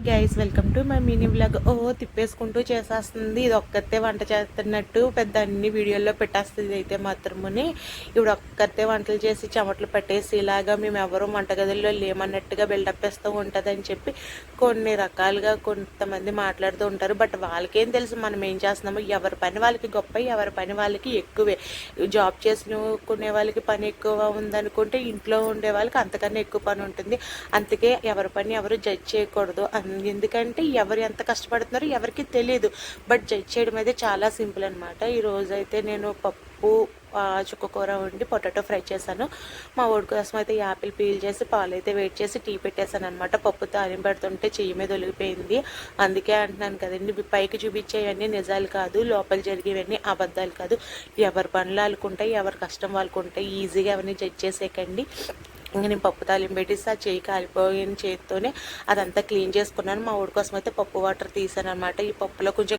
Guys welcome to my mini vlog. తిప్పేసుకుంటూ చేసేస్తుంది. ఇది ఒక్కతే వంట చేస్తున్నట్టు పెద్ద అన్ని వీడియోల్లో పెట్టేస్తుంది. అయితే మాత్రముని ఇప్పుడు ఒక్కతే వంటలు చేసి చెమటలు పట్టేసి ఇలాగా మేము ఎవరు వంటగదుల్లో లేమన్నట్టుగా బిల్డప్ ఇస్తూ ఉంటుంది అని చెప్పి కొన్ని రకాలుగా కొంతమంది మాట్లాడుతూ ఉంటారు. బట్ వాళ్ళకేం తెలుసు మనం ఏం చేస్తున్నామో. ఎవరి పని వాళ్ళకి గొప్ప, ఎవరి పని వాళ్ళకి ఎక్కువే. జాబ్ చేసుకునే వాళ్ళకి పని ఎక్కువ ఉందనుకుంటే ఇంట్లో ఉండే వాళ్ళకి అంతకన్నా ఎక్కువ పని ఉంటుంది. అందుకే ఎవరి పని ఎవరు జడ్జ్ చేయకూడదు. ఎందుకంటే ఎవరు ఎంత కష్టపడుతున్నారో ఎవరికి తెలియదు. బట్ జడ్జ్ చేయడం అయితే చాలా సింపుల్ అనమాట. ఈరోజు అయితే నేను పప్పు చుక్కకూర వండి పొటాటో ఫ్రై చేశాను. మా ఓడి కోసం అయితే యాపిల్ పీల్ చేసి పాలు అయితే వెయిట్ చేసి టీ పెట్టేశాను అనమాట. పప్పు తాలింపు పెడుతుంటే చెయ్యి మీద ఒలిగిపోయింది. అందుకే అంటున్నాను కదండి, పైకి చూపించేవన్నీ నిజాలు కాదు, లోపల జరిగేవన్నీ అబద్ధాలు కాదు. ఎవరి పనులు వాళ్ళకుంటాయి, ఎవరి కష్టం వాళ్ళకుంటాయి. ఈజీగా అవన్నీ జడ్జ్ చేసేయకండి. ఇంకా నేను పప్పు తాలింపు పెట్టిస్తే ఆ చేయి కాలిపోయిన చేతితోనే అదంతా క్లీన్ చేసుకున్నాను. మా ఊడి కోసం అయితే పప్పు వాటర్ తీసాను అనమాట. ఈ పప్పులో కొంచెం